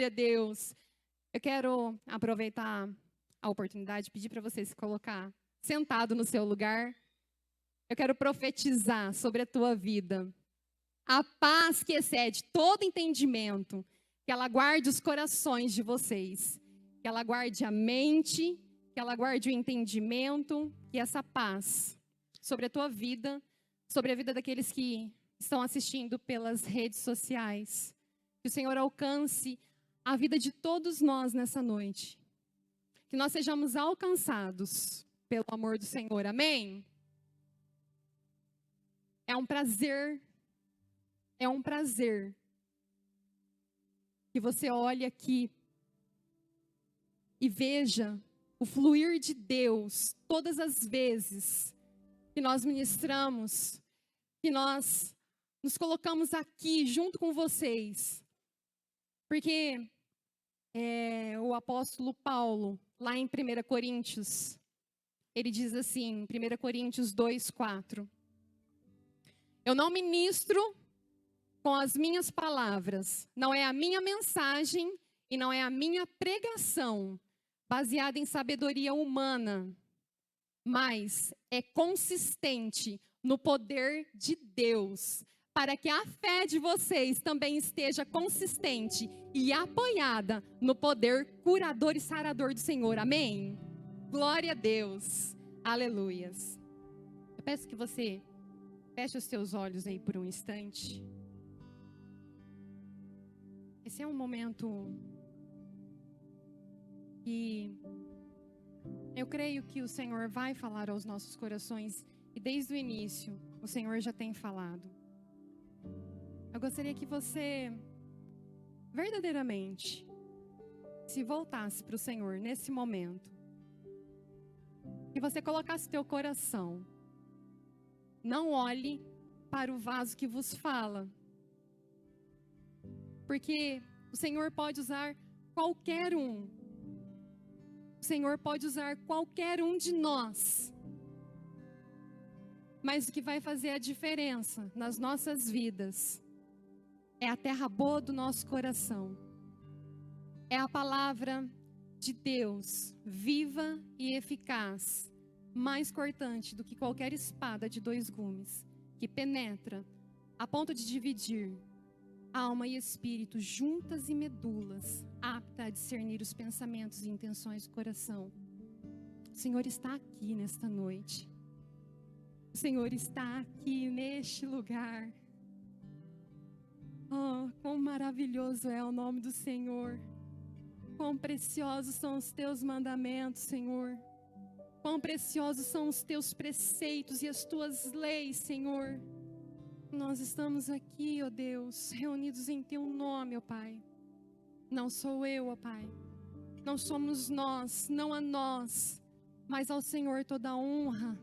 Glória a Deus. Eu quero aproveitar a oportunidade de pedir para você se colocar sentado no seu lugar. Eu quero profetizar sobre a tua vida. A paz que excede todo entendimento, que ela guarde os corações de vocês, que ela guarde a mente, que ela guarde o entendimento, que essa paz sobre a tua vida, sobre a vida daqueles que estão assistindo pelas redes sociais, que o Senhor alcance a vida de todos nós nessa noite, que nós sejamos alcançados pelo amor do Senhor, amém? É um prazer que você olhe aqui e veja o fluir de Deus todas as vezes que nós ministramos, que nós nos colocamos aqui junto com vocês. Porque o apóstolo Paulo, lá em 1 Coríntios, ele diz assim, 1 Coríntios 2:4. Eu não ministro com as minhas palavras, não é a minha mensagem e não é a minha pregação baseada em sabedoria humana, mas é consistente no poder de Deus, para que a fé de vocês também esteja consistente e apoiada no poder curador e sarador do Senhor, amém? Glória a Deus, aleluias. Eu peço que você feche os seus olhos aí por um instante. Esse é um momento que eu creio que o Senhor vai falar aos nossos corações, e desde o início o Senhor já tem falado. Eu gostaria que você verdadeiramente se voltasse para o Senhor nesse momento, que você colocasse teu coração. Não olhe para o vaso que vos fala, porque o Senhor pode usar qualquer um. O Senhor pode usar qualquer um de nós. Mas o que vai fazer a diferença nas nossas vidas é a terra boa do nosso coração. É a palavra de Deus, viva e eficaz, mais cortante do que qualquer espada de 2 gumes, que penetra a ponto de dividir alma e espírito, juntas e medulas, apta a discernir os pensamentos e intenções do coração. O Senhor está aqui nesta noite. O Senhor está aqui neste lugar. Oh, quão maravilhoso é o nome do Senhor. Quão preciosos são os teus mandamentos, Senhor. Quão preciosos são os teus preceitos e as tuas leis, Senhor. Nós estamos aqui, ó Deus, reunidos em teu nome, ó Pai. Não sou eu, ó Pai. Não somos nós, não a nós, mas ao Senhor toda a honra,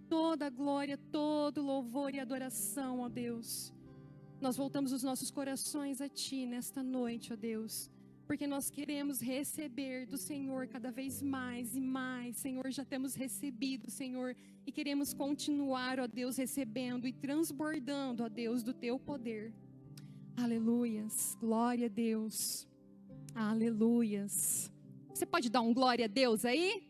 toda a glória, todo louvor e adoração, ó Deus. Nós voltamos os nossos corações a Ti nesta noite, ó Deus, porque nós queremos receber do Senhor cada vez mais e mais. Senhor, já temos recebido, Senhor, e queremos continuar, ó Deus, recebendo e transbordando, ó Deus, do Teu poder. Aleluias, glória a Deus, aleluias. Você pode dar um glória a Deus aí?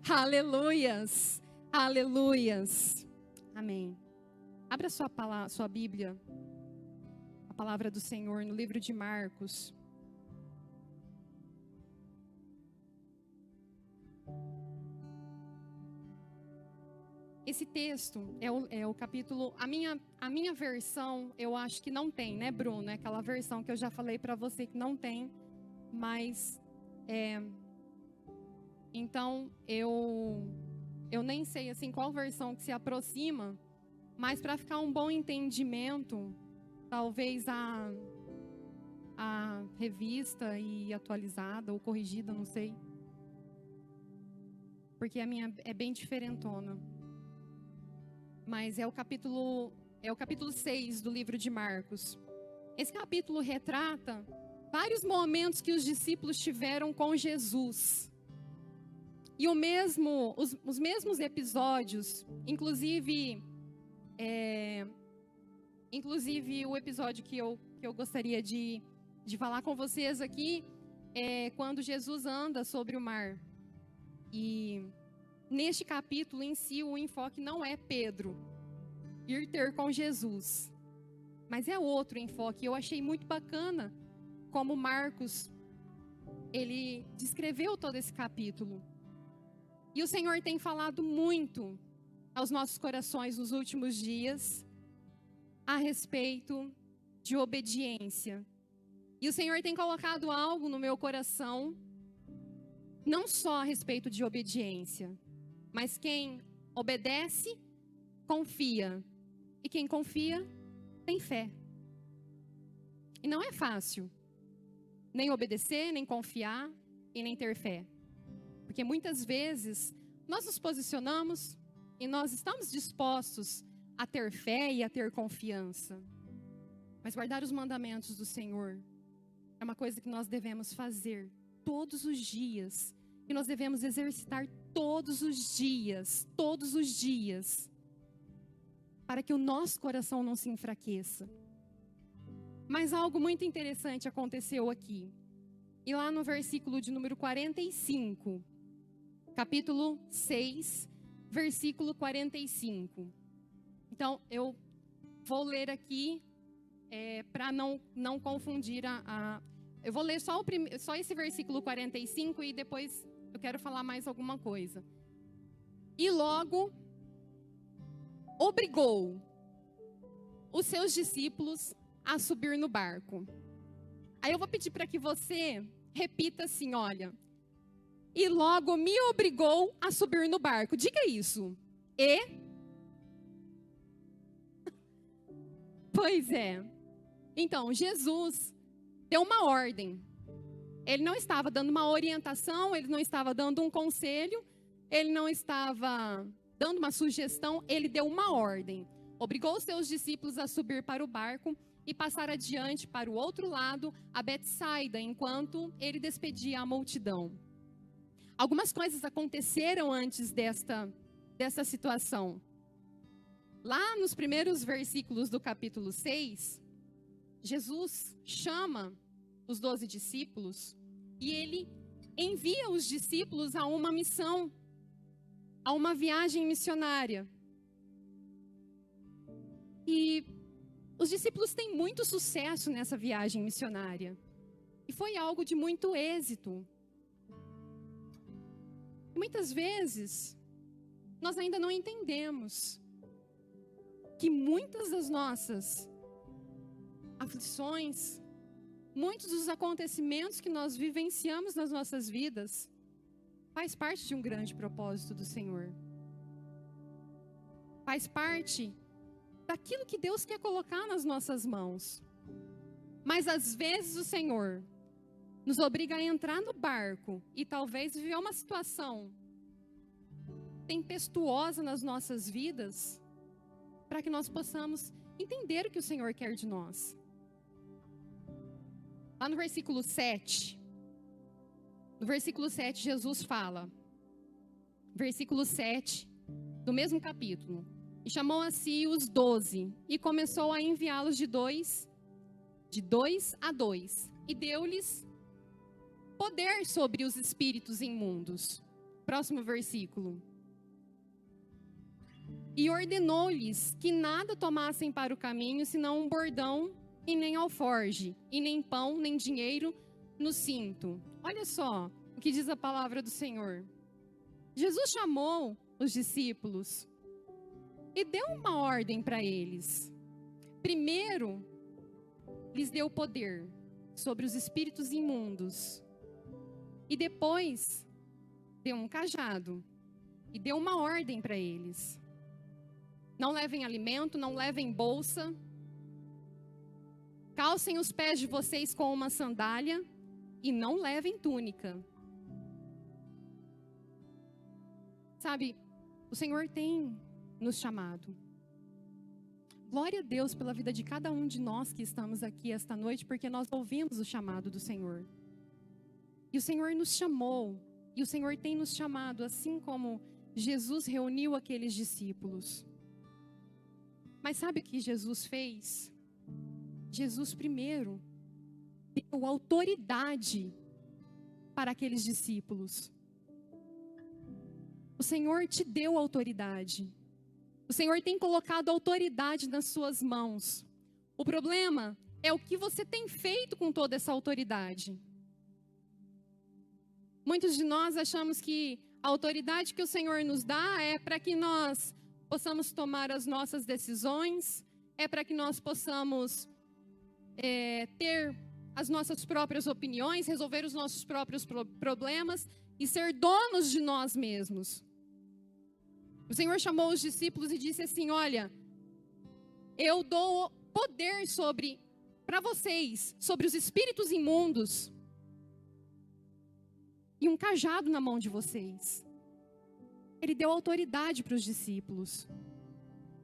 Aleluias, aleluias, amém. Abra sua Bíblia, a palavra do Senhor no livro de Marcos. Esse texto é o capítulo, a minha versão, eu acho que não tem, né, Bruno? É aquela versão que eu já falei para você que não tem, mas, então, eu nem sei, assim, qual versão que se aproxima, mas para ficar um bom entendimento, talvez a revista e atualizada ou corrigida, não sei. Porque a minha é bem diferentona. Mas é o capítulo 6 do livro de Marcos. Esse capítulo retrata vários momentos que os discípulos tiveram com Jesus. E os mesmos episódios, inclusive o episódio que eu gostaria de de falar com vocês aqui é quando Jesus anda sobre o mar. E neste capítulo em si, o enfoque não é Pedro ir ter com Jesus, mas é outro enfoque. Eu achei muito bacana como Marcos, ele descreveu todo esse capítulo. E o Senhor tem falado muito aos nossos corações nos últimos dias a respeito de obediência. E o Senhor tem colocado algo no meu coração, não só a respeito de obediência, mas quem obedece, confia. E quem confia, tem fé. E não é fácil nem obedecer, nem confiar e nem ter fé. Porque muitas vezes nós nos posicionamos e nós estamos dispostos a ter fé e a ter confiança. Mas guardar os mandamentos do Senhor é uma coisa que nós devemos fazer todos os dias. E nós devemos exercitar todos os dias, para que o nosso coração não se enfraqueça. Mas algo muito interessante aconteceu aqui. E lá no versículo de número 45, capítulo 6, versículo 45. Então, eu vou ler aqui para não confundir eu vou ler só esse versículo 45 e depois eu quero falar mais alguma coisa. E logo obrigou os seus discípulos a subir no barco. Aí eu vou pedir para que você repita assim, olha. E logo me obrigou a subir no barco. Diga isso. Pois é. Então, Jesus deu uma ordem. Ele não estava dando uma orientação, ele não estava dando um conselho, ele não estava dando uma sugestão, ele deu uma ordem. Obrigou os seus discípulos a subir para o barco e passar adiante para o outro lado, a Betsaida, enquanto ele despedia a multidão. Algumas coisas aconteceram antes dessa situação. Lá nos primeiros versículos do capítulo 6, Jesus chama os 12 discípulos e ele envia os discípulos a uma missão, a uma viagem missionária. E os discípulos têm muito sucesso nessa viagem missionária. E foi algo de muito êxito. Muitas vezes, nós ainda não entendemos que muitas das nossas aflições, muitos dos acontecimentos que nós vivenciamos nas nossas vidas, faz parte de um grande propósito do Senhor. Faz parte daquilo que Deus quer colocar nas nossas mãos. Mas às vezes o Senhor nos obriga a entrar no barco e talvez viver uma situação tempestuosa nas nossas vidas, para que nós possamos entender o que o Senhor quer de nós. Lá no versículo 7, Jesus fala, versículo 7, do mesmo capítulo, e chamou a si os 12, e começou a enviá-los de dois a dois, e deu-lhes poder sobre os espíritos imundos. Próximo versículo. E ordenou-lhes que nada tomassem para o caminho, senão um bordão e nem alforge, e nem pão, nem dinheiro no cinto. Olha só o que diz a palavra do Senhor. Jesus chamou os discípulos e deu uma ordem para eles. Primeiro, lhes deu poder sobre os espíritos imundos. E depois, deu um cajado e deu uma ordem para eles. Não levem alimento, não levem bolsa. Calcem os pés de vocês com uma sandália e não levem túnica. Sabe, o Senhor tem nos chamado. Glória a Deus pela vida de cada um de nós que estamos aqui esta noite, porque nós ouvimos o chamado do Senhor. E o Senhor nos chamou, e o Senhor tem nos chamado, assim como Jesus reuniu aqueles discípulos. Mas sabe o que Jesus fez? Jesus primeiro deu autoridade para aqueles discípulos. O Senhor te deu autoridade. O Senhor tem colocado autoridade nas suas mãos. O problema é o que você tem feito com toda essa autoridade. Muitos de nós achamos que a autoridade que o Senhor nos dá é para que nós possamos tomar as nossas decisões, é para que nós possamos ter as nossas próprias opiniões, resolver os nossos próprios problemas e ser donos de nós mesmos. O Senhor chamou os discípulos e disse assim: olha, eu dou poder para vocês, sobre os espíritos imundos, e um cajado na mão de vocês. Ele deu autoridade para os discípulos.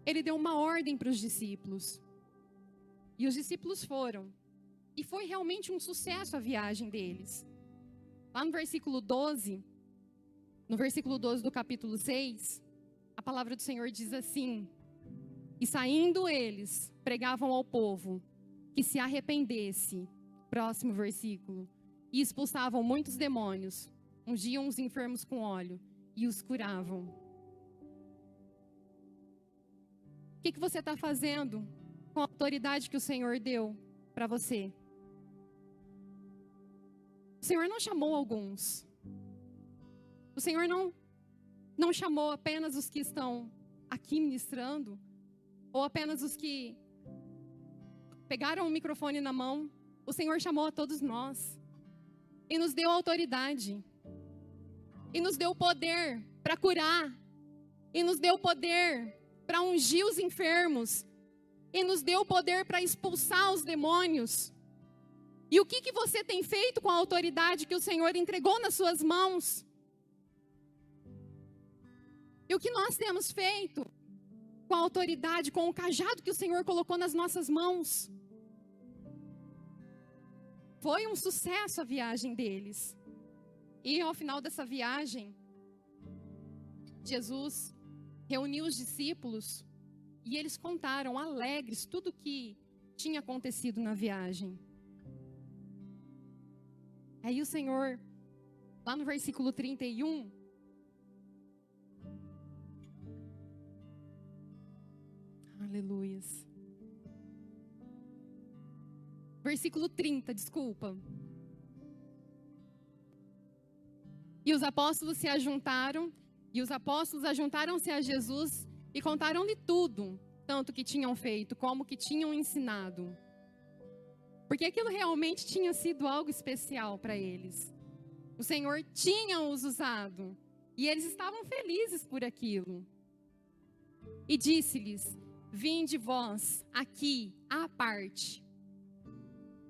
Ele deu uma ordem para os discípulos. E os discípulos foram. E foi realmente um sucesso a viagem deles. Lá no versículo 12 do capítulo 6, a palavra do Senhor diz assim: e saindo eles, pregavam ao povo que se arrependesse, próximo versículo, e expulsavam muitos demônios, ungiam os enfermos com óleo e os curavam. O que você está fazendo com a autoridade que o Senhor deu para você? O Senhor não chamou alguns. O Senhor não chamou apenas os que estão aqui ministrando, ou apenas os que pegaram o microfone na mão. O Senhor chamou a todos nós. E nos deu autoridade. E nos deu poder para curar. E nos deu poder para ungir os enfermos. E nos deu poder para expulsar os demônios. E o que você tem feito com a autoridade que o Senhor entregou nas suas mãos? E o que nós temos feito com a autoridade, com o cajado que o Senhor colocou nas nossas mãos? Foi um sucesso a viagem deles. E ao final dessa viagem, Jesus reuniu os discípulos e eles contaram alegres tudo o que tinha acontecido na viagem. Aí o Senhor, lá no versículo 31, aleluias. Versículo 30, desculpa. E os apóstolos se ajuntaram, e os apóstolos ajuntaram-se a Jesus e contaram-lhe tudo, tanto que tinham feito como que tinham ensinado. Porque aquilo realmente tinha sido algo especial para eles. O Senhor tinha os usado, e eles estavam felizes por aquilo. E disse-lhes: vinde vós aqui à parte,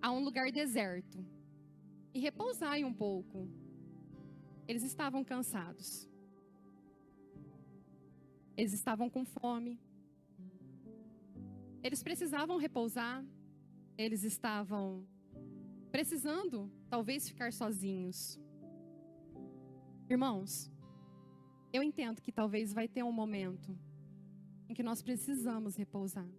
a um lugar deserto, e repousai um pouco. Eles estavam cansados. Eles estavam com fome. Eles precisavam repousar. Eles estavam precisando, talvez, ficar sozinhos. Irmãos, eu entendo que talvez vai ter um momento em que nós precisamos repousar.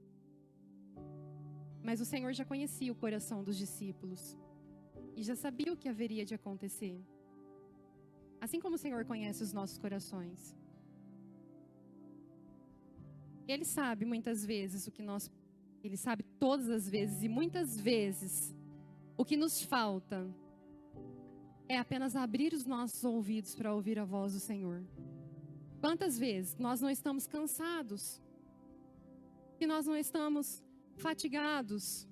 Mas o Senhor já conhecia o coração dos discípulos e já sabia o que haveria de acontecer. Assim como o Senhor conhece os nossos corações. Ele sabe muitas vezes Ele sabe todas as vezes e muitas vezes o que nos falta é apenas abrir os nossos ouvidos para ouvir a voz do Senhor. Quantas vezes nós não estamos cansados? Que nós não estamos fatigados,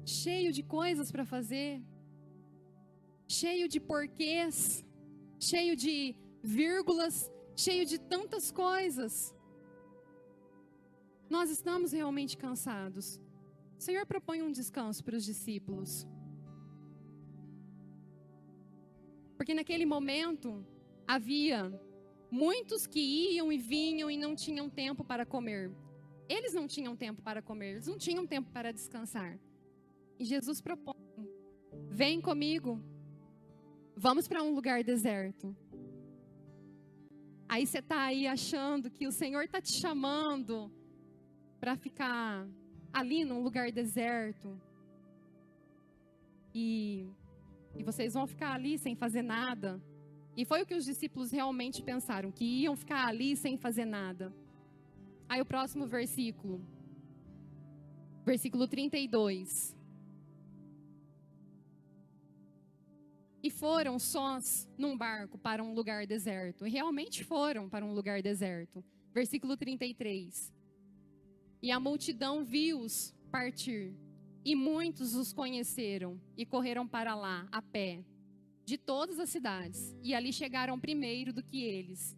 cheio de coisas para fazer, cheio de porquês, cheio de vírgulas, cheio de tantas coisas. Nós estamos realmente cansados. O Senhor propõe um descanso para os discípulos. Porque naquele momento havia muitos que iam e vinham e não tinham tempo para comer. Eles não tinham tempo para comer, eles não tinham tempo para descansar. E Jesus propõe: vem comigo, vamos para um lugar deserto. Aí você está aí achando que o Senhor está te chamando para ficar ali num lugar deserto. e vocês vão ficar ali sem fazer nada. E foi o que os discípulos realmente pensaram, que iam ficar ali sem fazer nada. Aí o próximo versículo, versículo 32. E foram sós num barco para um lugar deserto. E realmente foram para um lugar deserto. Versículo 33. E a multidão viu-os partir. E muitos os conheceram e correram para lá, a pé, de todas as cidades. E ali chegaram primeiro do que eles.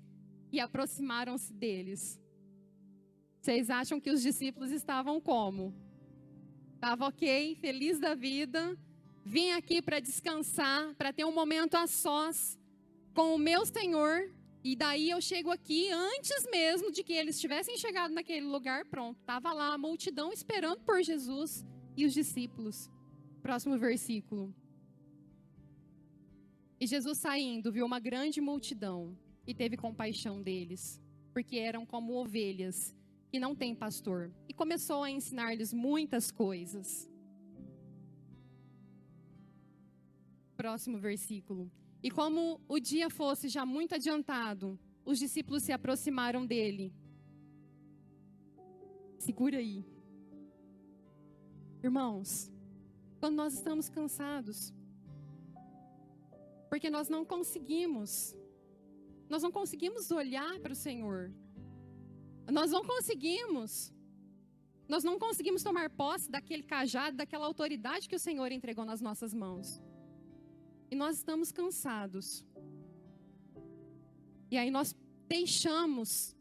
E aproximaram-se deles. Vocês acham que os discípulos estavam como? Estavam ok, feliz da vida. Vim aqui para descansar, para ter um momento a sós com o meu Senhor. E daí eu chego aqui antes mesmo de que eles tivessem chegado naquele lugar, pronto. Estava lá a multidão esperando por Jesus e os discípulos. Próximo versículo. E Jesus saindo, viu uma grande multidão e teve compaixão deles, porque eram como ovelhas que não têm pastor. E começou a ensinar-lhes muitas coisas. Próximo versículo. E como o dia fosse já muito adiantado, os discípulos se aproximaram dele. Segura aí. Irmãos, quando nós estamos cansados, porque nós não conseguimos olhar para o Senhor. Nós não conseguimos tomar posse daquele cajado, daquela autoridade que o Senhor entregou nas nossas mãos. E nós estamos cansados. E aí nós deixamos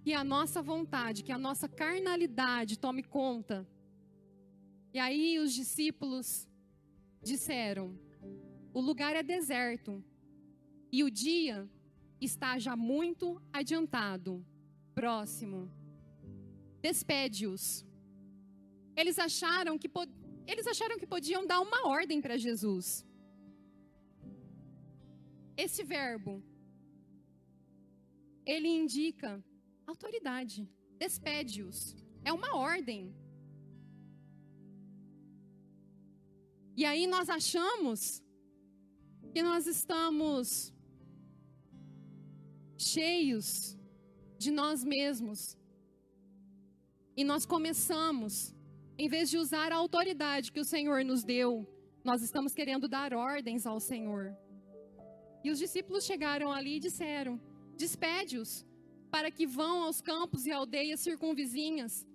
que a nossa vontade, que a nossa carnalidade tome conta. E aí os discípulos disseram: o lugar é deserto e o dia está já muito adiantado. Próximo. Despede-os. Eles acharam que podiam dar uma ordem para Jesus. Esse verbo, ele indica autoridade. Despede-os. É uma ordem. E aí nós achamos que nós estamos cheios de nós mesmos. E nós começamos, em vez de usar a autoridade que o Senhor nos deu, nós estamos querendo dar ordens ao Senhor. E os discípulos chegaram ali e disseram: despede-os, para que vão aos campos e aldeias circunvizinhas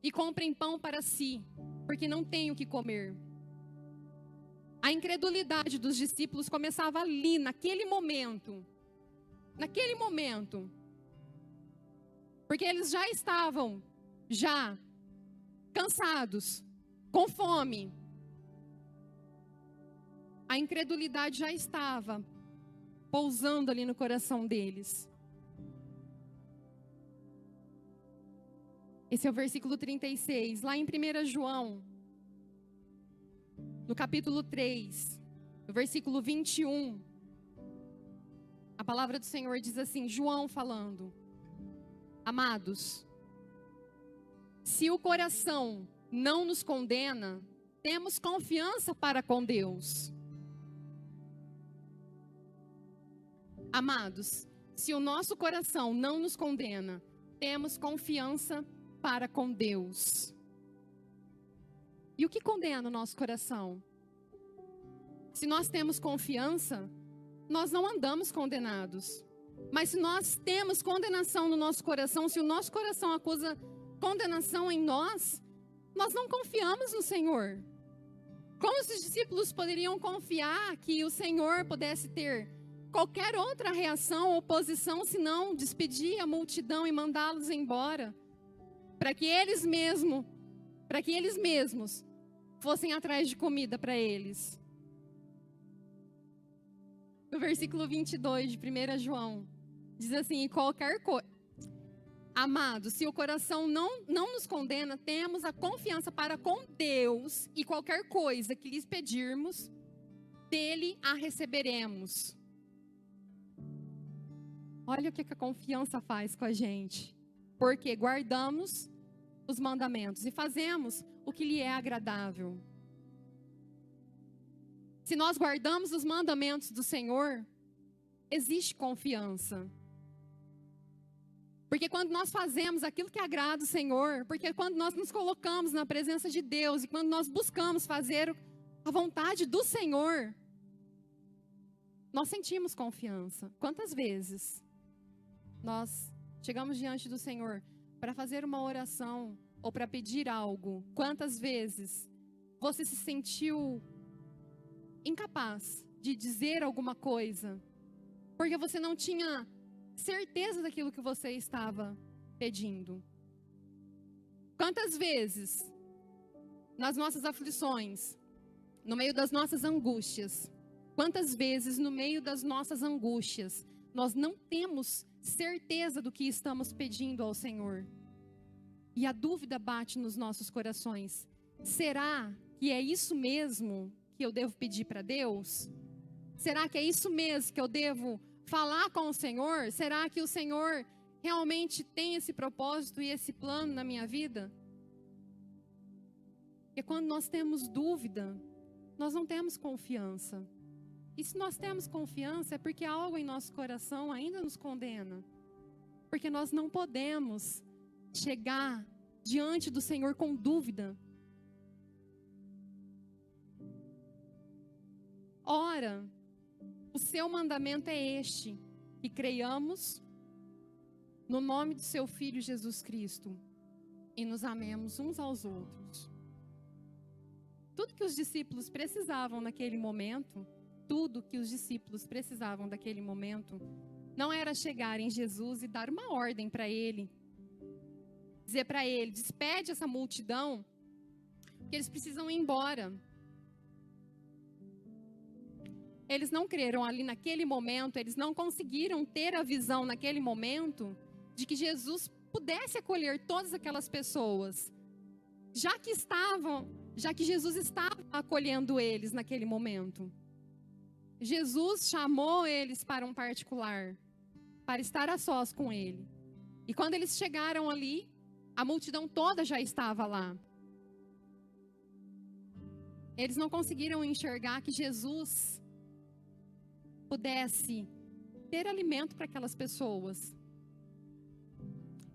e comprem pão para si, porque não têm o que comer. A incredulidade dos discípulos começava ali, naquele momento. Naquele momento. Porque eles já estavam, cansados, com fome. A incredulidade já estava pousando ali no coração deles. Esse é o versículo 36. Lá em 1 João, no capítulo 3, no versículo 21, a palavra do Senhor diz assim, João falando: amados, se o coração não nos condena, temos confiança para com Deus. Amados, se o nosso coração não nos condena, temos confiança para com Deus. E o que condena o nosso coração? Se nós temos confiança, nós não andamos condenados. Mas se nós temos condenação no nosso coração, se o nosso coração acusa condenação em nós, nós não confiamos no Senhor. Como os discípulos poderiam confiar que o Senhor pudesse ter qualquer outra reação ou posição, senão despedir a multidão e mandá-los embora, para que eles mesmos fossem atrás de comida para eles? No versículo 22 de 1 João, diz assim: qualquer coisa, amados, se o coração não nos condena, temos a confiança para com Deus, e qualquer coisa que lhes pedirmos, dele a receberemos. Olha o que a confiança faz com a gente. Porque guardamos os mandamentos e fazemos o que lhe é agradável. se nós guardamos os mandamentos do Senhor, existe confiança. Porque quando nós fazemos aquilo que agrada o Senhor, porque quando nós nos colocamos na presença de Deus e quando nós buscamos fazer a vontade do Senhor, nós sentimos confiança. Quantas vezes nós chegamos diante do Senhor para fazer uma oração ou para pedir algo? Quantas vezes você se sentiu incapaz de dizer alguma coisa porque você não tinha certeza daquilo que você estava pedindo? Quantas vezes nas nossas aflições, no meio das nossas angústias, quantas vezes no meio das nossas angústias nós não temos certeza do que estamos pedindo ao Senhor? E a dúvida bate nos nossos corações. Será que é isso mesmo que eu devo pedir para Deus? Será que é isso mesmo que eu devo falar com o Senhor? Será que o Senhor realmente tem esse propósito e esse plano na minha vida? Porque quando nós temos dúvida, nós não temos confiança. E se nós temos confiança, é porque algo em nosso coração ainda nos condena. Porque nós não podemos chegar diante do Senhor com dúvida. Ora, o seu mandamento é este: que creiamos no nome do seu Filho Jesus Cristo e nos amemos uns aos outros. Tudo que os discípulos precisavam naquele momento, não era chegar em Jesus e dar uma ordem para ele, dizer para ele: despede essa multidão, porque eles precisam ir embora. Eles não creram ali naquele momento, eles não conseguiram ter a visão naquele momento de que Jesus pudesse acolher todas aquelas pessoas, já que Jesus estava acolhendo eles naquele momento. Jesus chamou eles para um particular, para estar a sós com ele. E quando eles chegaram ali, a multidão toda já estava lá. Eles não conseguiram enxergar que Jesus pudesse ter alimento para aquelas pessoas.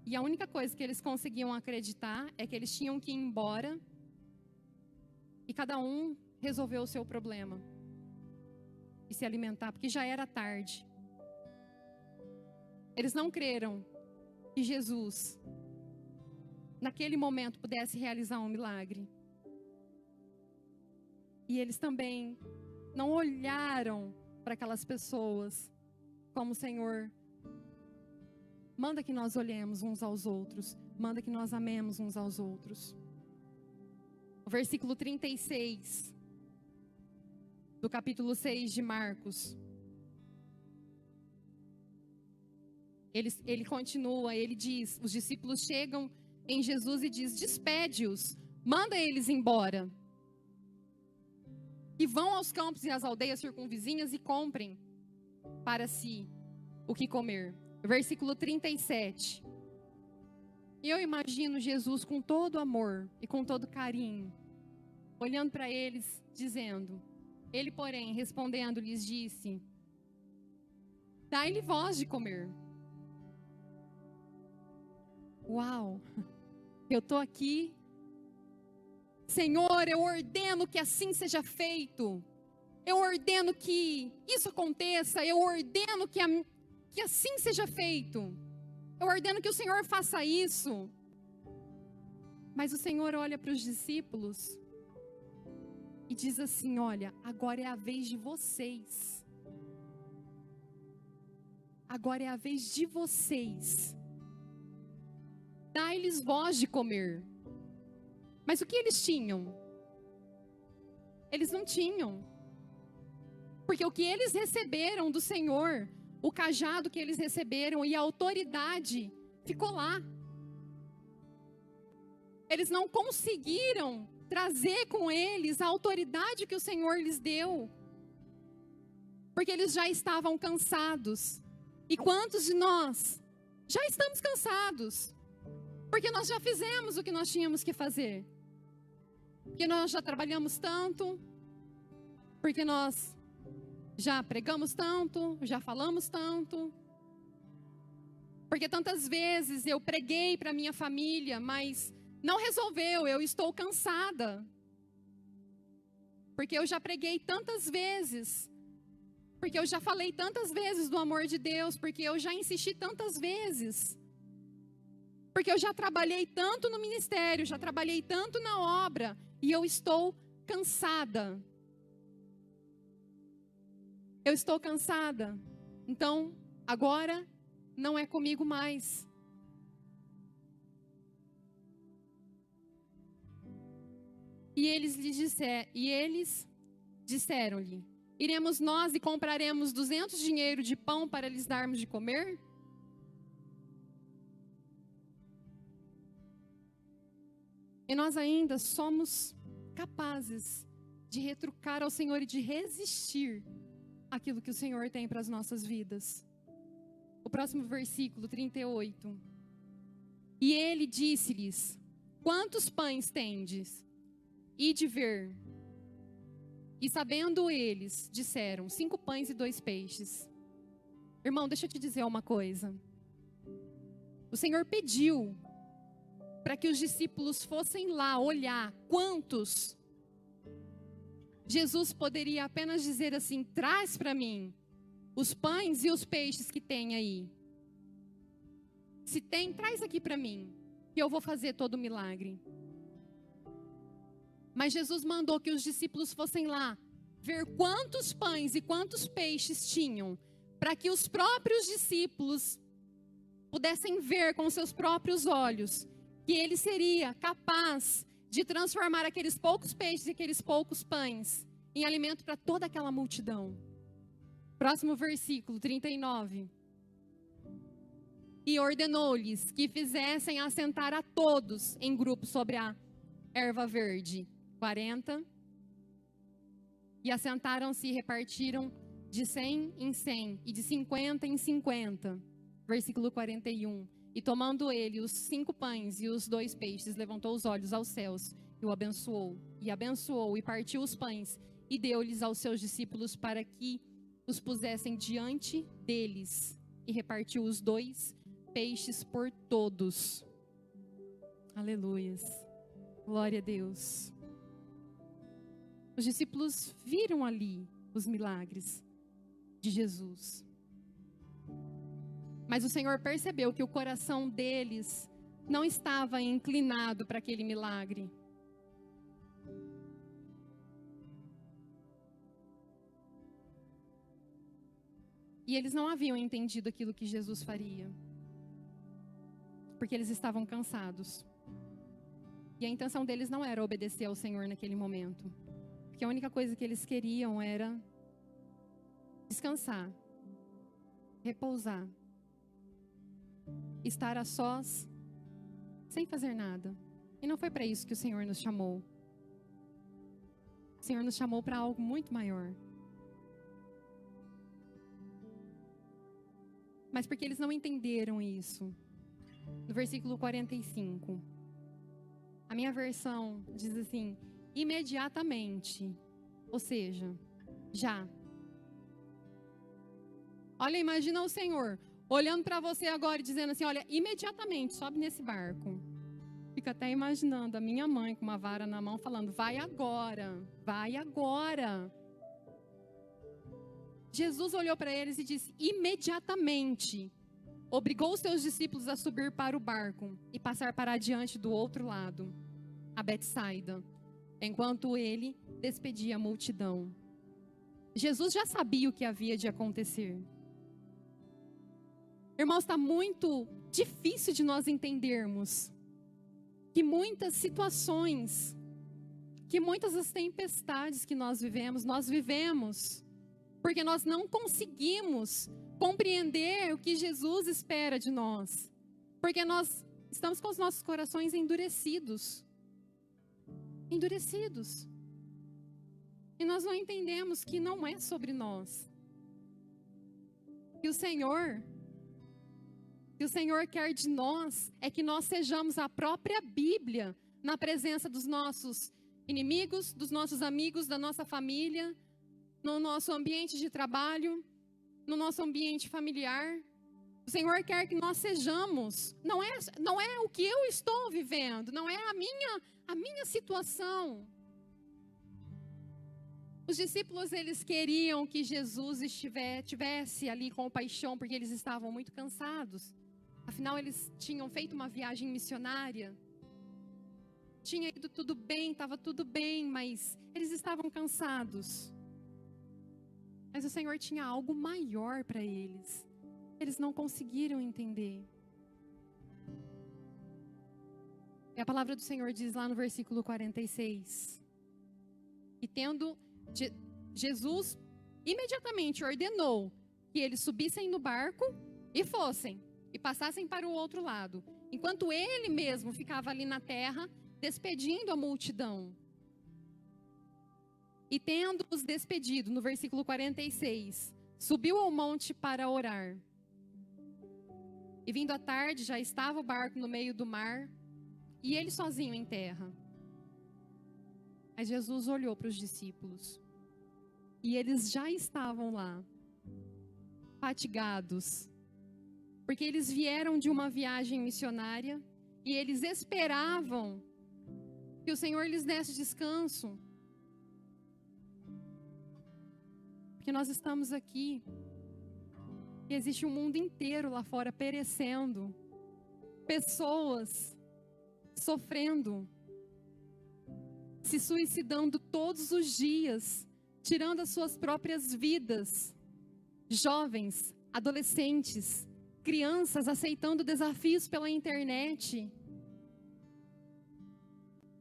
E a única coisa que eles conseguiam acreditar é que eles tinham que ir embora e cada um resolveu o seu problema e se alimentar, porque já era tarde. Eles não creram que Jesus, naquele momento, pudesse realizar um milagre. E eles também não olharam para aquelas pessoas como: Senhor, manda que nós olhemos uns aos outros, manda que nós amemos uns aos outros. O versículo 36 do capítulo 6 de Marcos, ele continua, ele diz: os discípulos chegam em Jesus e diz: despede-os, manda eles embora, e vão aos campos e às aldeias circunvizinhas e comprem para si o que comer. Versículo 37. E eu imagino Jesus com todo amor e com todo carinho, olhando para eles, dizendo: ele, porém, respondendo, lhes disse: dai-lhe vós de comer. Uau! Eu estou aqui. Senhor, eu ordeno que assim seja feito. Eu ordeno que isso aconteça. Eu ordeno que assim seja feito. Eu ordeno que o Senhor faça isso. Mas o Senhor olha para os discípulos e diz assim: olha, agora é a vez de vocês. Agora é a vez de vocês. Dai-lhes vós de comer. Mas o que eles tinham? Eles não tinham. Porque o que eles receberam do Senhor, o cajado que eles receberam e a autoridade, ficou lá. Eles não conseguiram trazer com eles a autoridade que o Senhor lhes deu. Porque eles já estavam cansados. E quantos de nós já estamos cansados? Porque nós já fizemos o que nós tínhamos que fazer. Porque nós já trabalhamos tanto, Porque nós já pregamos tanto, já falamos tanto. Porque tantas vezes eu preguei para minha família, mas não resolveu, eu estou cansada. Porque eu já preguei tantas vezes. Porque eu já falei tantas vezes do amor de Deus. Porque eu já insisti tantas vezes. Porque eu já trabalhei tanto no ministério, já trabalhei tanto na obra. E eu estou cansada. Eu estou cansada. Então, agora não é comigo mais. E eles disseram-lhe: iremos nós e compraremos 200 dinheiro de pão para lhes darmos de comer? E nós ainda somos capazes de retrucar ao Senhor e de resistir àquilo que o Senhor tem para as nossas vidas. O próximo versículo, 38. E ele disse-lhes: quantos pães tendes? Ide ver. E sabendo eles, disseram: 5 pães e 2 peixes. Irmão, deixa eu te dizer uma coisa. O Senhor pediu para que os discípulos fossem lá olhar quantos. Jesus poderia apenas dizer assim: traz para mim os pães e os peixes que tem aí. Se tem, traz aqui para mim, que eu vou fazer todo o milagre. Mas Jesus mandou que os discípulos fossem lá ver quantos pães e quantos peixes tinham, para que os próprios discípulos pudessem ver com seus próprios olhos que ele seria capaz de transformar aqueles poucos peixes e aqueles poucos pães em alimento para toda aquela multidão. Próximo versículo, 39. E ordenou-lhes que fizessem assentar a todos em grupo sobre a erva verde. 40. E assentaram-se e repartiram de 100 em 100 e de 50 em 50. Versículo 41. E tomando ele os 5 pães e os 2 peixes, levantou os olhos aos céus e o abençoou. E abençoou e partiu os pães e deu-lhes aos seus discípulos para que os pusessem diante deles. E repartiu os 2 peixes por todos. Aleluias. Glória a Deus. Os discípulos viram ali os milagres de Jesus. Mas o Senhor percebeu que o coração deles não estava inclinado para aquele milagre. E eles não haviam entendido aquilo que Jesus faria. Porque eles estavam cansados. E a intenção deles não era obedecer ao Senhor naquele momento. Porque a única coisa que eles queriam era descansar, repousar, estar a sós, sem fazer nada. E não foi para isso que o Senhor nos chamou. O Senhor nos chamou para algo muito maior. Mas porque eles não entenderam isso. No versículo 45. A minha versão diz assim: imediatamente. Ou seja, já. Olha, imagina o Senhor olhando para você agora e dizendo assim: olha, imediatamente, sobe nesse barco. Fica até imaginando a minha mãe com uma vara na mão falando: vai agora, vai agora. Jesus olhou para eles e disse: imediatamente. Obrigou os seus discípulos a subir para o barco e passar para adiante do outro lado, a Betsaida, enquanto ele despedia a multidão. Jesus já sabia o que havia de acontecer. Irmãos, está muito difícil de nós entendermos que muitas situações, que muitas das tempestades que nós vivemos, porque nós não conseguimos compreender o que Jesus espera de nós. Porque nós estamos com os nossos corações endurecidos. Endurecidos. E nós não entendemos que não é sobre nós. Que o Senhor quer de nós é que nós sejamos a própria Bíblia na presença dos nossos inimigos, dos nossos amigos, da nossa família, no nosso ambiente de trabalho, no nosso ambiente familiar. O Senhor quer que nós sejamos, não é o que eu estou vivendo, não é a minha situação. Os discípulos, eles queriam que Jesus tivesse ali compaixão, porque eles estavam muito cansados. Afinal, eles tinham feito uma viagem missionária. Tinha ido tudo bem, estava tudo bem, mas eles estavam cansados. Mas o Senhor tinha algo maior para eles. Eles não conseguiram entender. E a palavra do Senhor diz lá no versículo 46. E tendo Jesus imediatamente ordenou que eles subissem no barco e fossem, e passassem para o outro lado, enquanto ele mesmo ficava ali na terra, despedindo a multidão. E tendo-os despedido, no versículo 46, subiu ao monte para orar. E vindo à tarde, já estava o barco no meio do mar, e ele sozinho em terra. Mas Jesus olhou para os discípulos, e eles já estavam lá, fatigados, porque eles vieram de uma viagem missionária, e eles esperavam que o Senhor lhes desse descanso. Porque nós estamos aqui, e existe um mundo inteiro lá fora perecendo, pessoas sofrendo, se suicidando todos os dias, tirando as suas próprias vidas, jovens, adolescentes, crianças aceitando desafios pela internet,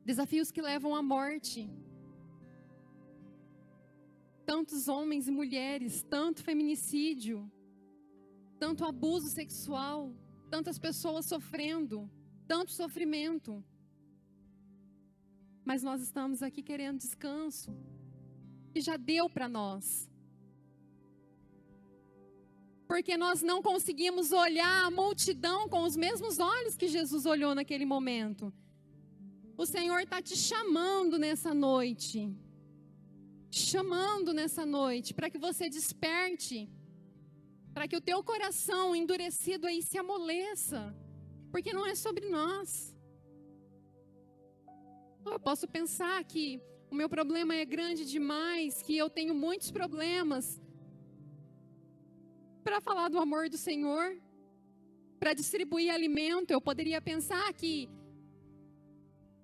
desafios que levam à morte. Tantos homens e mulheres, tanto feminicídio, tanto abuso sexual, tantas pessoas sofrendo, tanto sofrimento. Mas nós estamos aqui querendo descanso, que já deu para nós. Porque nós não conseguimos olhar a multidão com os mesmos olhos que Jesus olhou naquele momento. O Senhor está te chamando nessa noite. Chamando nessa noite, para que você desperte. Para que o teu coração endurecido aí se amoleça. Porque não é sobre nós. Eu posso pensar que o meu problema é grande demais, que eu tenho muitos problemas. Para falar do amor do Senhor, para distribuir alimento, eu poderia pensar que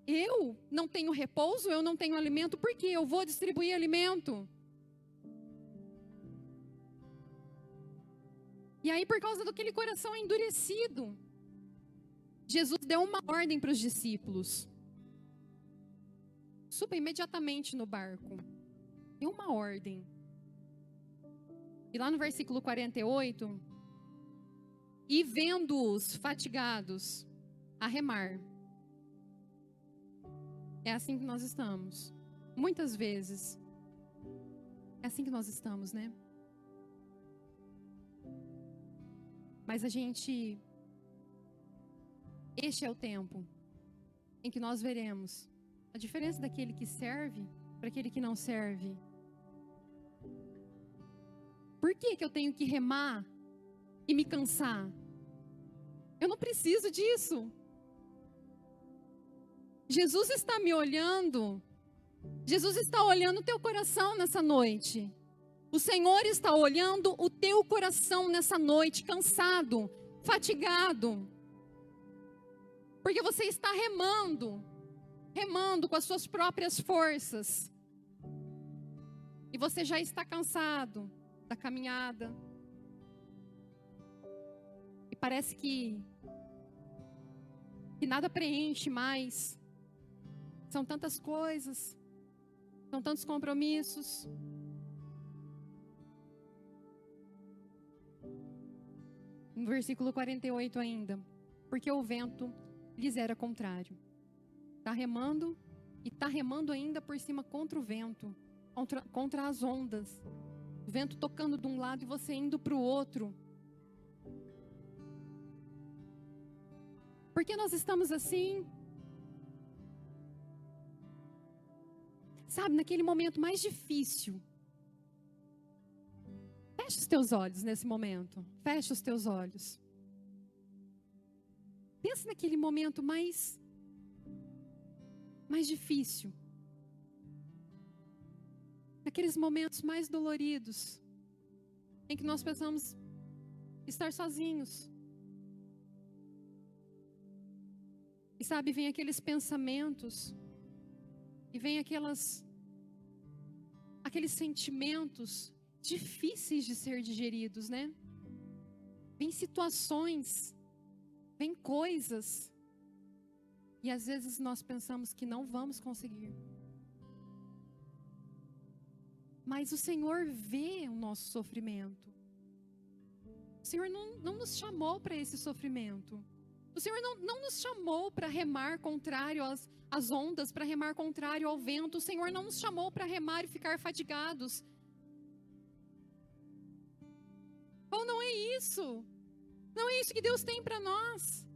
eu não tenho repouso, eu não tenho alimento, por que eu vou distribuir alimento? E aí, por causa daquele coração endurecido, Jesus deu uma ordem para os discípulos. Suba imediatamente no barco. Deu uma ordem. E lá no versículo 48, e vendo-os fatigados a remar. É assim que nós estamos. Muitas vezes. É assim que nós estamos, né? Mas este é o tempo em que nós veremos a diferença daquele que serve para aquele que não serve. Por que eu tenho que remar e me cansar? Eu não preciso disso. Jesus está me olhando. Jesus está olhando o teu coração nessa noite. O Senhor está olhando o teu coração nessa noite, cansado, fatigado. Porque você está remando com as suas próprias forças. E você já está cansado da caminhada. E parece que nada preenche mais. São tantas coisas, são tantos compromissos. No versículo 48 ainda, porque o vento lhes era contrário. Está remando e está remando ainda por cima contra o vento, contra as ondas. O vento tocando de um lado e você indo para o outro. Por que nós estamos assim? Sabe, naquele momento mais difícil, Feche os teus olhos nesse momento. Feche os teus olhos. Pensa naquele momento mais difícil. Naqueles momentos mais doloridos. Em que nós pensamos estar sozinhos. E sabe, vem aqueles pensamentos. E vem aqueles sentimentos difíceis de ser digeridos, né? Vem situações, vem coisas, e às vezes nós pensamos que não vamos conseguir. Mas o Senhor vê o nosso sofrimento. O Senhor não nos chamou para esse sofrimento. O Senhor não nos chamou para remar contrário às ondas, para remar contrário ao vento. O Senhor não nos chamou para remar e ficar fadigados. Ou não é isso? Não é isso que Deus tem para nós.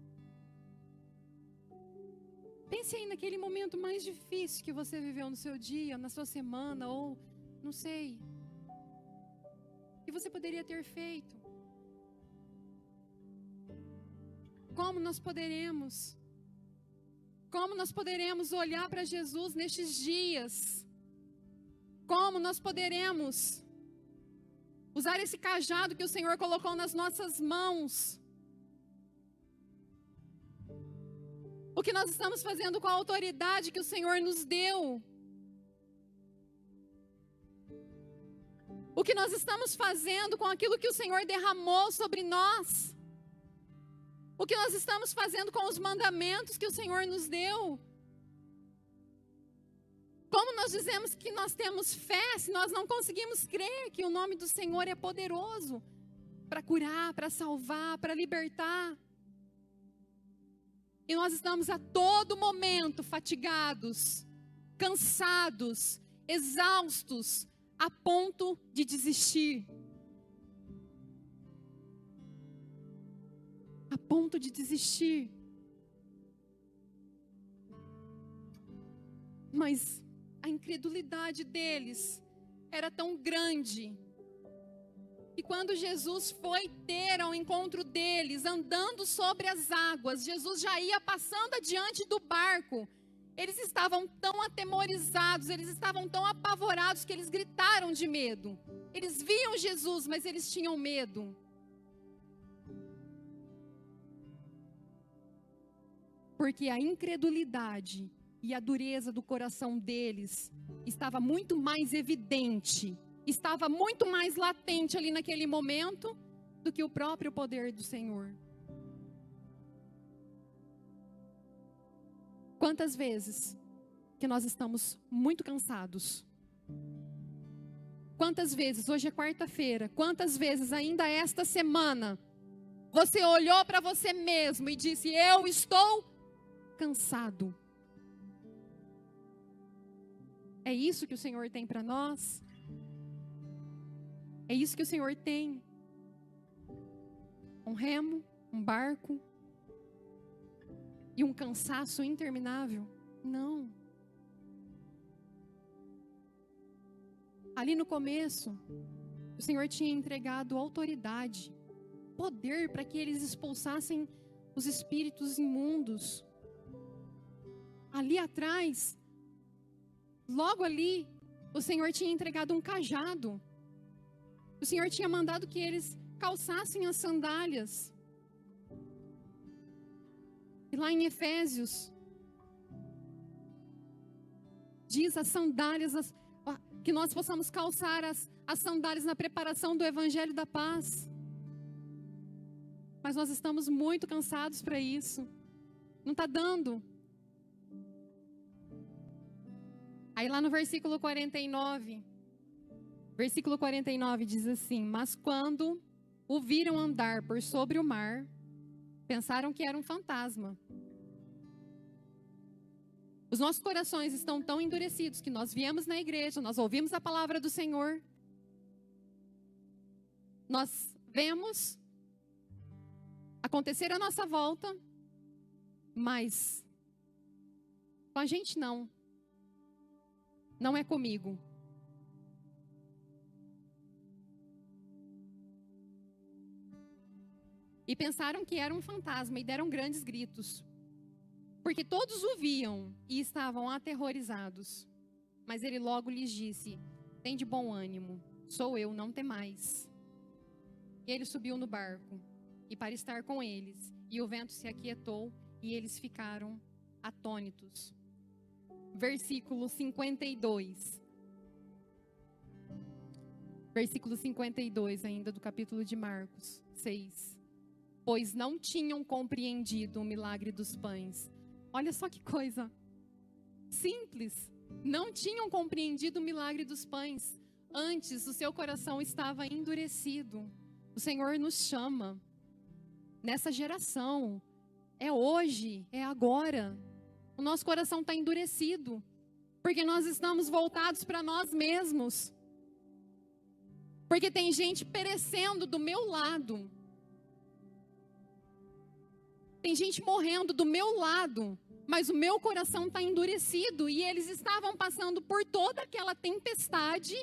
Pense aí naquele momento mais difícil que você viveu no seu dia, na sua semana, ou não sei. O que você poderia ter feito? Como nós poderemos olhar para Jesus nestes dias? Como nós poderemos usar esse cajado que o Senhor colocou nas nossas mãos? O que nós estamos fazendo com a autoridade que o Senhor nos deu? O que nós estamos fazendo com aquilo que o Senhor derramou sobre nós? O que nós estamos fazendo com os mandamentos que o Senhor nos deu? Como nós dizemos que nós temos fé se nós não conseguimos crer que o nome do Senhor é poderoso para curar, para salvar, para libertar? E nós estamos a todo momento fatigados, cansados, exaustos, a ponto de desistir. A ponto de desistir. Mas a incredulidade deles era tão grande. E quando Jesus foi ter ao encontro deles, andando sobre as águas, Jesus já ia passando adiante do barco. Eles estavam tão atemorizados, eles estavam tão apavorados que eles gritaram de medo. Eles viam Jesus, mas eles tinham medo. Porque a incredulidade e a dureza do coração deles estava muito mais evidente, estava muito mais latente ali naquele momento do que o próprio poder do Senhor. Quantas vezes que nós estamos muito cansados? Quantas vezes, hoje é quarta-feira, quantas vezes ainda esta semana, você olhou para você mesmo e disse: eu estou cansado. É isso que o Senhor tem para nós? É isso que o Senhor tem? Um remo, um barco e um cansaço interminável? Não. Ali no começo, o Senhor tinha entregado autoridade, poder para que eles expulsassem os espíritos imundos. Ali atrás, logo ali, o Senhor tinha entregado um cajado. O Senhor tinha mandado que eles calçassem as sandálias. E lá em Efésios, diz as sandálias, que nós possamos calçar as sandálias na preparação do Evangelho da Paz. Mas nós estamos muito cansados para isso. Não está dando. Aí lá no versículo 49 diz assim: mas quando o viram andar por sobre o mar, pensaram que era um fantasma. Os nossos corações estão tão endurecidos que nós viemos na igreja, nós ouvimos a palavra do Senhor, nós vemos acontecer a nossa volta, mas com a gente não é comigo. e pensaram que era um fantasma e deram grandes gritos, porque todos o viam e estavam aterrorizados. Mas ele logo lhes disse: tende bom ânimo, sou eu, não temais. E ele subiu no barco, e para estar com eles, e o vento se aquietou, e eles ficaram atônitos. Versículo 52. Versículo 52 ainda do capítulo de Marcos 6. Pois não tinham compreendido o milagre dos pães. Olha só que coisa simples. Não tinham compreendido o milagre dos pães. Antes, o seu coração estava endurecido. O Senhor nos chama. Nessa geração. É hoje, é agora. O nosso coração está endurecido. Porque nós estamos voltados para nós mesmos. Porque tem gente perecendo do meu lado. Tem gente morrendo do meu lado. Mas o meu coração está endurecido. E eles estavam passando por toda aquela tempestade,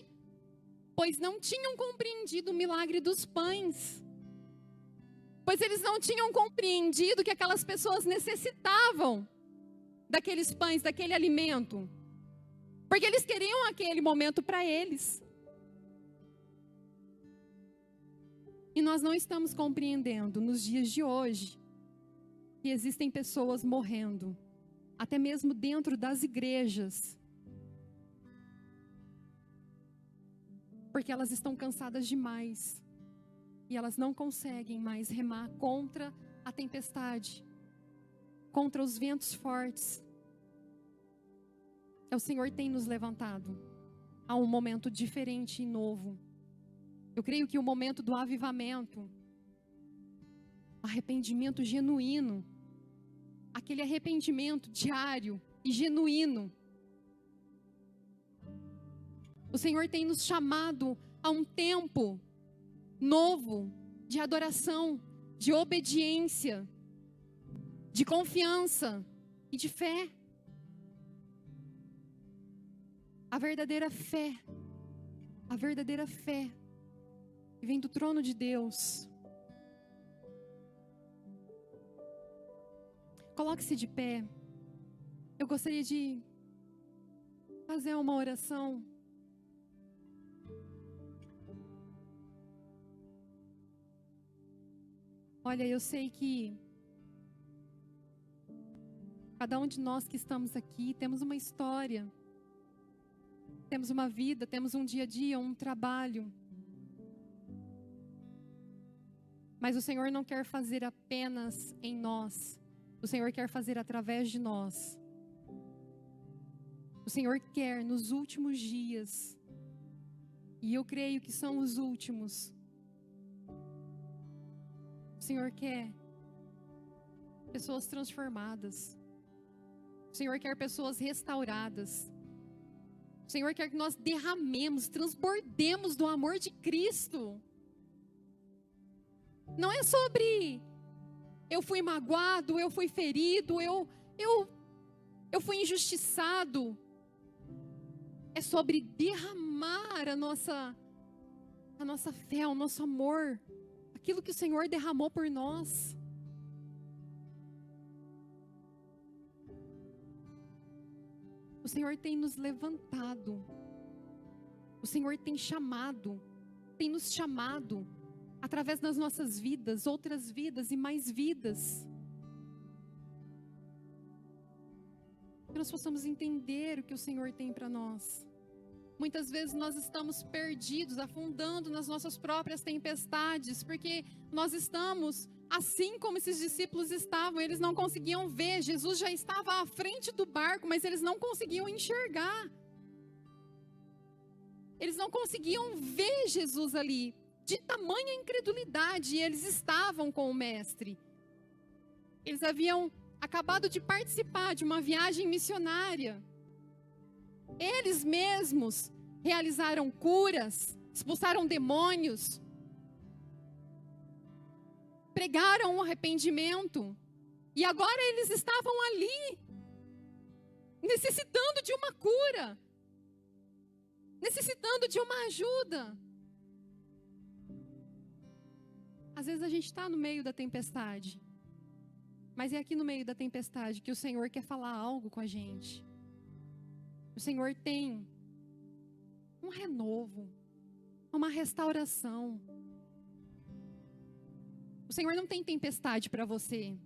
pois não tinham compreendido o milagre dos pães. Pois eles não tinham compreendido que aquelas pessoas necessitavam daqueles pães, daquele alimento. Porque eles queriam aquele momento para eles. E nós não estamos compreendendo nos dias de hoje que existem pessoas morrendo, até mesmo dentro das igrejas, porque elas estão cansadas demais e elas não conseguem mais remar contra a tempestade, contra os ventos fortes. O Senhor tem nos levantado a um momento diferente e novo. Eu creio que o momento do avivamento, arrependimento genuíno, aquele arrependimento diário e genuíno. O Senhor tem nos chamado a um tempo novo de adoração, de obediência, de confiança e de fé. A verdadeira fé que vem do trono de Deus. Coloque-se de pé. Eu gostaria de fazer uma oração. Olha, eu sei que cada um de nós que estamos aqui temos uma história, temos uma vida, temos um dia a dia, um trabalho. Mas o Senhor não quer fazer apenas em nós. O Senhor quer fazer através de nós. O Senhor quer nos últimos dias, e eu creio que são os últimos. O Senhor quer pessoas transformadas. O Senhor quer pessoas restauradas. O Senhor quer que nós derramemos, transbordemos do amor de Cristo. Não é sobre eu fui magoado, eu fui ferido, eu fui injustiçado. É sobre derramar a nossa fé, o nosso amor, aquilo que o Senhor derramou por nós. O Senhor tem nos levantado. O Senhor tem nos chamado através das nossas vidas, outras vidas e mais vidas. Que nós possamos entender o que o Senhor tem para nós. Muitas vezes nós estamos perdidos, afundando nas nossas próprias tempestades, porque nós estamos assim como esses discípulos estavam. Eles não conseguiam ver, Jesus já estava à frente do barco, mas eles não conseguiam enxergar. Eles não conseguiam ver Jesus ali, de tamanha incredulidade, e eles estavam com o Mestre. Eles haviam acabado de participar de uma viagem missionária. Eles mesmos realizaram curas, expulsaram demônios, pregaram o arrependimento, e agora eles estavam ali, necessitando de uma cura, necessitando de uma ajuda. Às vezes a gente está no meio da tempestade. Mas é aqui no meio da tempestade que o Senhor quer falar algo com a gente. O Senhor tem um renovo, uma restauração. O Senhor não tem tempestade para você.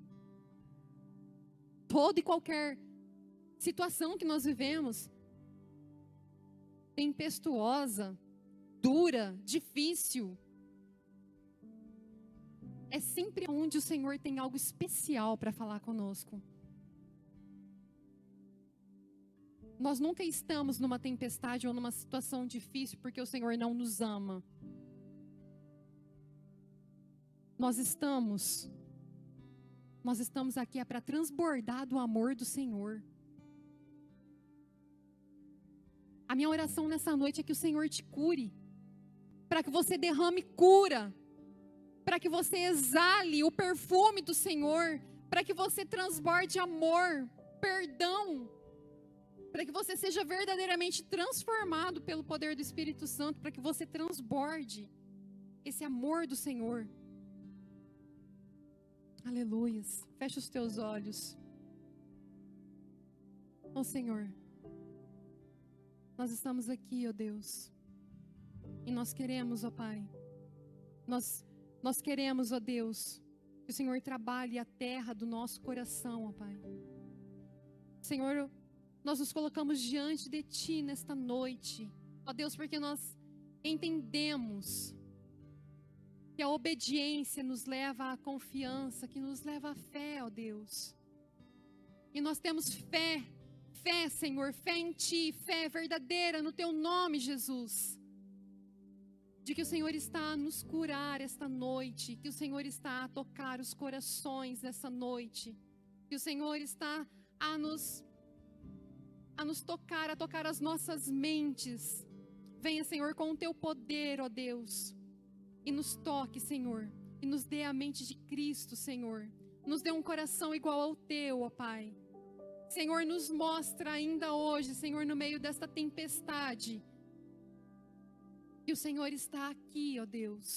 Toda e qualquer situação que nós vivemos, tempestuosa, dura, difícil, é sempre onde o Senhor tem algo especial para falar conosco. Nós nunca estamos numa tempestade ou numa situação difícil porque o Senhor não nos ama. Nós estamos aqui para transbordar do amor do Senhor. A minha oração nessa noite é que o Senhor te cure, para que você derrame cura, para que você exale o perfume do Senhor, para que você transborde amor, perdão, para que você seja verdadeiramente transformado pelo poder do Espírito Santo, para que você transborde esse amor do Senhor. Aleluias. Fecha os teus olhos. Ó Senhor, nós estamos aqui, ó Deus, e nós queremos, ó Pai, nós queremos, ó Deus, que o Senhor trabalhe a terra do nosso coração, ó Pai. Senhor, nós nos colocamos diante de Ti nesta noite, ó Deus, porque nós entendemos que a obediência nos leva à confiança, que nos leva à fé, ó Deus. E nós temos fé, Senhor, fé em Ti, fé verdadeira no Teu nome, Jesus. De que o Senhor está a nos curar esta noite, que o Senhor está a tocar os corações nessa noite, que o Senhor está a nos tocar, a tocar as nossas mentes. Venha, Senhor, com o Teu poder, ó Deus, e nos toque, Senhor, e nos dê a mente de Cristo, Senhor. Nos dê um coração igual ao Teu, ó Pai. Senhor, nos mostra ainda hoje, Senhor, no meio desta tempestade, que o Senhor está aqui, ó Deus.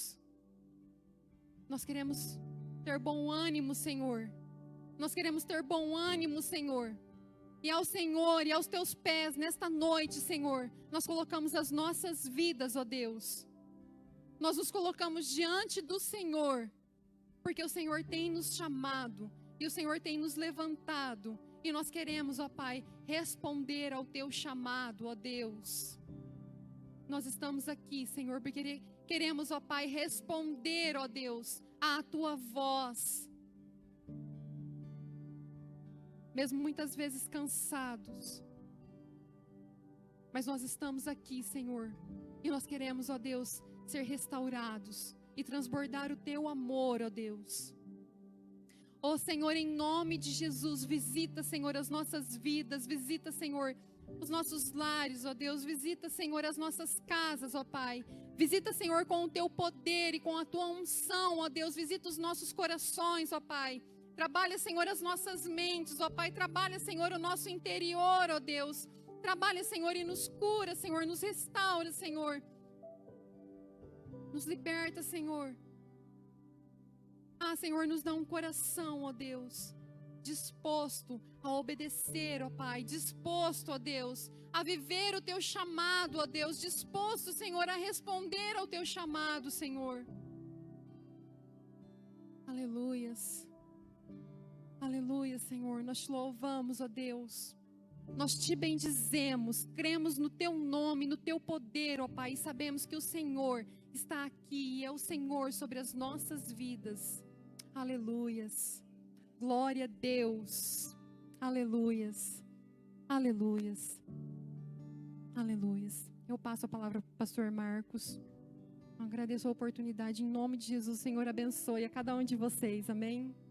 Nós queremos ter bom ânimo, Senhor. Nós queremos ter bom ânimo, Senhor. E ao Senhor e aos Teus pés, nesta noite, Senhor, nós colocamos as nossas vidas, ó Deus. Nós nos colocamos diante do Senhor, porque o Senhor tem nos chamado, e o Senhor tem nos levantado, e nós queremos, ó Pai, responder ao Teu chamado, ó Deus. Nós estamos aqui, Senhor, porque queremos, ó Pai, responder, ó Deus, à Tua voz. Mesmo muitas vezes cansados, mas nós estamos aqui, Senhor, e nós queremos, ó Deus, ser restaurados e transbordar o Teu amor, ó Deus. Ó Senhor, em nome de Jesus, visita, Senhor, as nossas vidas, visita, Senhor, os nossos lares, ó Deus, visita, Senhor, as nossas casas, ó Pai, visita, Senhor, com o Teu poder e com a Tua unção, ó Deus, visita os nossos corações, ó Pai, trabalha, Senhor, as nossas mentes, ó Pai, trabalha, Senhor, o nosso interior, ó Deus, trabalha, Senhor, e nos cura, Senhor, nos restaura, Senhor, nos liberta, Senhor. Ah, Senhor, nos dá um coração, ó Deus, disposto a obedecer, ó Pai, disposto, ó Deus, a viver o Teu chamado, ó Deus, disposto, Senhor, a responder ao Teu chamado, Senhor. Aleluias. Aleluia, Senhor, nós Te louvamos, ó Deus. Nós Te bendizemos, cremos no Teu nome, no Teu poder, ó Pai, e sabemos que o Senhor está aqui e é o Senhor sobre as nossas vidas. Aleluias. Glória a Deus. Aleluias. Aleluias. Aleluias. Eu passo a palavra para o pastor Marcos. Eu agradeço a oportunidade em nome de Jesus. O Senhor abençoe a cada um de vocês. Amém.